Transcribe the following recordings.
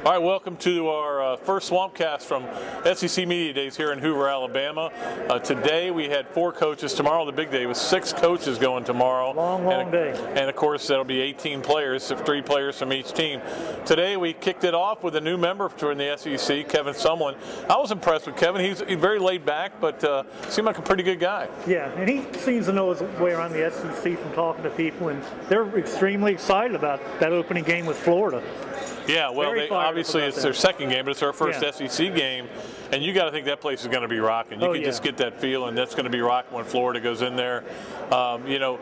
All right, welcome to our first Swampcast from SEC Media Days here in Hoover, Alabama. Today we had 4 coaches. Tomorrow the big day with 6 coaches going tomorrow. Long day. And of course that'll be 18 players, 3 players from each team. Today we kicked it off with a new member in the SEC, Kevin Sumlin. I was impressed with Kevin. He's very laid back, but seemed like a pretty good guy. Yeah, and he seems to know his way around the SEC from talking to people, and they're extremely excited about that opening game with Florida. Yeah, well, obviously it's their second game, but it's our first SEC game, and you got to think that place is going to be rocking. You can just get that feel, and that's going to be rocking when Florida goes in there. You know,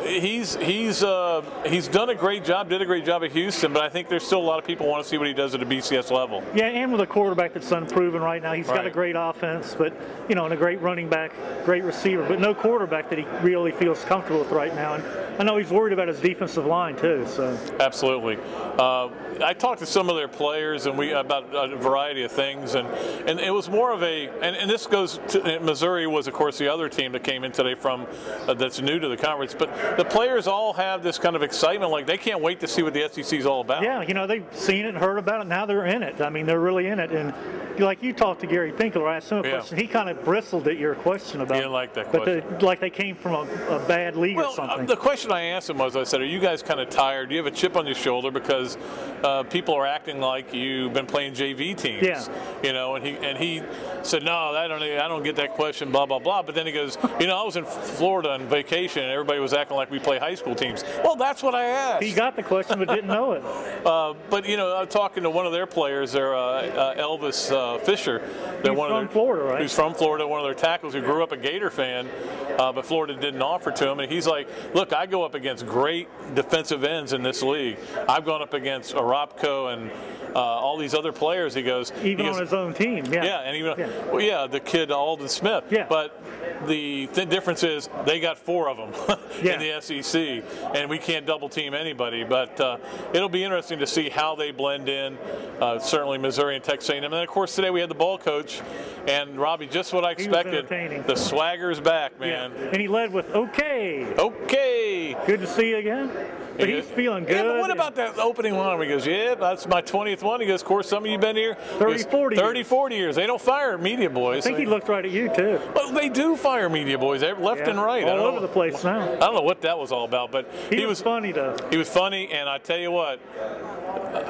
he's done a great job, did a great job at Houston, but I think there's still a lot of people want to see what he does at a BCS level. Yeah, and with a quarterback that's unproven right now, he's got a great offense, but and a great running back, great receiver, but no quarterback that he really feels comfortable with right now. And I know he's worried about his defensive line too. So absolutely. I talked to some of their players and about a variety of things, and it was more of a and this goes to Missouri was of course the other team that came in today from that's new to the conference, but the players all have this kind of excitement, like they can't wait to see what the SEC is all about. Yeah, they've seen it and heard about it. Now they're in it. I mean, they're really in it. And like you talked to Gary Pinkel, I asked him a question. He kind of bristled at your question about. He didn't like that question. Like they came from a bad league or something. The question I asked him was, I said, "Are you guys kind of tired? Do you have a chip on your shoulder because people are acting like you've been playing JV teams?" Yeah. And he said, "No, I don't get that question." Blah blah blah. But then he goes, "I was in Florida on vacation, and everybody was acting like we play high school teams." Well, that's what I asked. He got the question, but didn't know it. But I'm talking to one of their players, there, Elvis Fisher. He's from Florida, right? Who's from Florida, one of their tackles who grew up a Gator fan, but Florida didn't offer to him. And he's like, "Look, I go up against great defensive ends in this league. I've gone up against Arapco and all these other players." He goes, on his own team. Yeah. Yeah, and even the kid Alden Smith. Yeah. But the difference is they got 4 of them in the SEC, and we can't double team anybody. But it'll be interesting to see how they blend in. Certainly Missouri and Texas A&M. And then of course today we had the ball coach, and Robbie, just what I expected. The swagger's back, man. Yeah. And he led with okay. Good to see you again. But he's feeling good. Yeah, but what about that opening line? He goes, "Yeah, that's my 20th one." He goes, "Of course, some of you been here 30, 40 years. They don't fire media boys." I think he looked right at you too. Well, they do fire media boys left and right. All over the place now. I don't know what that was all about, but he was funny though. He was funny, and I tell you what,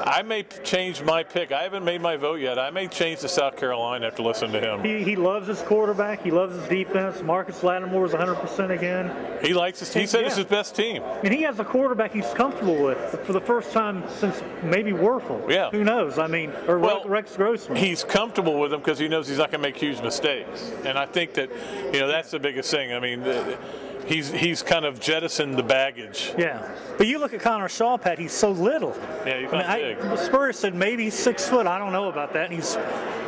I may change my pick. I haven't made my vote yet. I may change to South Carolina after listening to him. He loves his quarterback. He loves his defense. Marcus Lattimore is 100% again. He likes his. He said it's his best team. And he has a quarterback he's comfortable with for the first time since maybe Werfel. Yeah. Who knows? I mean, or Rex Grossman. He's comfortable with him because he knows he's not going to make huge mistakes. And I think that, that's the biggest thing. I mean, he's kind of jettisoned the baggage. Yeah. But you look at Connor Shaw, Pat, he's so little. Yeah, he's not big. Spurs said maybe he's 6 foot. I don't know about that. And he's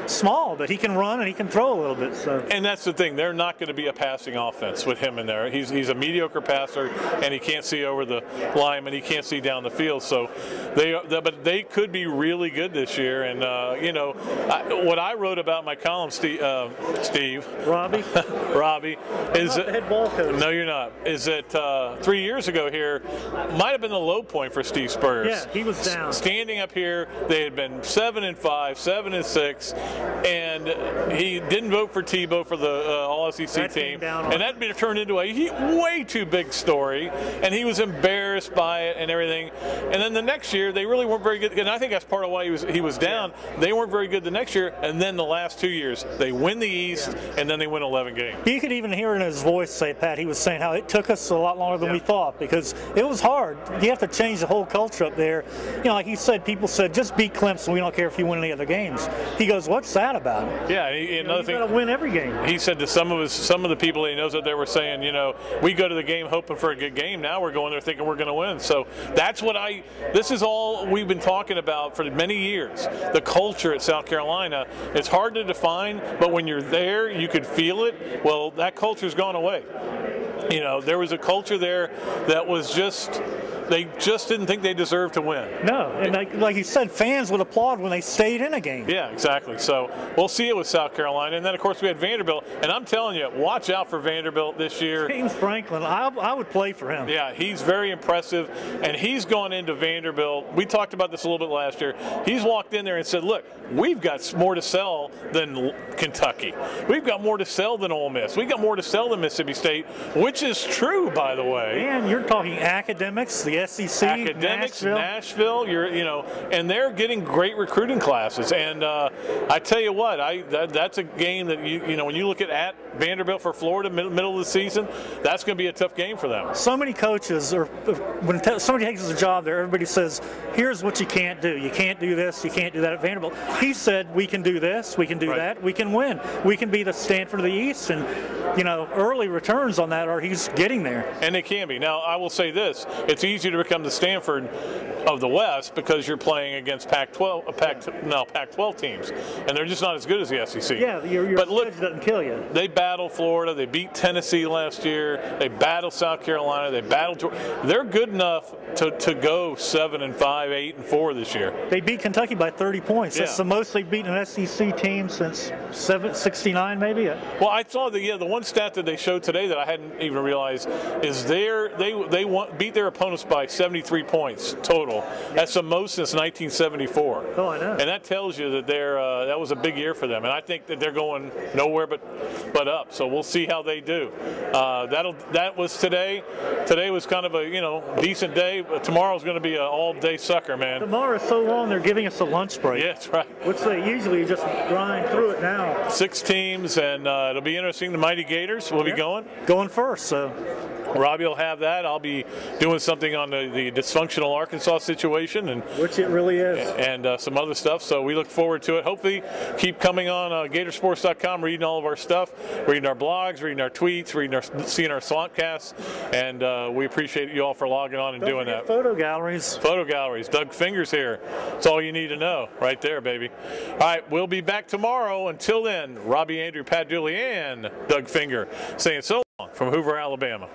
small, but he can run and he can throw a little bit. So. And that's the thing. They're not going to be a passing offense with him in there. He's a mediocre passer, and he can't see over the line, and he can't see down the field. So but they could be really good this year. And what I wrote about in my column, Steve, Robbie, is the head ball coach. No, you're not. Is that 3 years ago here might have been the low point for Steve Spurs. Yeah, he was down. Standing up here, they had been 7-5, 7-6. And he didn't vote for Tebow for the All-SEC team, and that turned into a way too big story, and he was embarrassed by it and everything. And then the next year, they really weren't very good, and I think that's part of why he was down. They weren't very good the next year, and then the last 2 years, they win the East, and then they win 11 games. You could even hear in his voice, say, Pat, he was saying how it took us a lot longer than we thought, because it was hard. You have to change the whole culture up there. Like he said, people said, just beat Clemson, we don't care if you win any other games. He goes, what's that about? Yeah, another thing. You got to win every game. He said to some of the people that he knows that they were saying, we go to the game hoping for a good game. Now we're going there thinking we're going to win. So that's what this is all we've been talking about for many years. The culture at South Carolina, it's hard to define, but when you're there, you could feel it. Well, that culture's gone away. There was a culture there that was just they just didn't think they deserved to win. No, and like you said, fans would applaud when they stayed in a game. Yeah, exactly. So we'll see it with South Carolina. And then, of course, we had Vanderbilt. And I'm telling you, watch out for Vanderbilt this year. James Franklin, I would play for him. Yeah, he's very impressive. And he's gone into Vanderbilt. We talked about this a little bit last year. He's walked in there and said, look, we've got more to sell than Kentucky. We've got more to sell than Ole Miss. We've got more to sell than Mississippi State, which is true, by the way. And you're talking academics, the SEC, academics, Nashville, and they're getting great recruiting classes. And I tell you what, that's a game that when you look at Vanderbilt for Florida, middle of the season, that's going to be a tough game for them. So many coaches, when somebody takes a job there, everybody says, here's what you can't do. You can't do this, you can't do that at Vanderbilt. He said, we can do this, we can do that, we can win. We can be the Stanford of the East, and early returns on that are he's getting there. And they can be. Now, I will say this, it's easy to become the Stanford of the West because you're playing against Pac-12 teams, and they're just not as good as the SEC. Yeah, your but look, doesn't kill you. They battled Florida, they beat Tennessee last year, they battled South Carolina, they battled Georgia. They're good enough to go 7-5, 8-4 this year. They beat Kentucky by 30 points. Yeah. That's the most they've beaten an SEC team since 69, maybe. Well, I saw the one stat that they showed today that I hadn't even realized is they beat their opponents by 73 points total. That's the most since 1974. Oh, I know. And that tells you that that was a big year for them. And I think that they're going nowhere but up. So we'll see how they do. That was today. Today was kind of a decent day. But tomorrow's going to be an all-day sucker, man. Tomorrow is so long they're giving us a lunch break. Yeah, that's right. Which they usually just grind through it now. 6 teams, and it'll be interesting. The Mighty Gators will be going first. So Robbie will have that. I'll be doing something on the dysfunctional Arkansas situation, and which it really is, and some other stuff. So we look forward to it. Hopefully, keep coming on Gatorsports.com, reading all of our stuff, reading our blogs, reading our tweets, seeing our Swampcasts, and we appreciate you all for logging on and doing that. Photo galleries. Photo galleries. Doug Fingers here. That's all you need to know, right there, baby. All right, we'll be back tomorrow. Until then, Robbie, Andrew, Pat Dooley, and Doug Finger saying so long from Hoover, Alabama.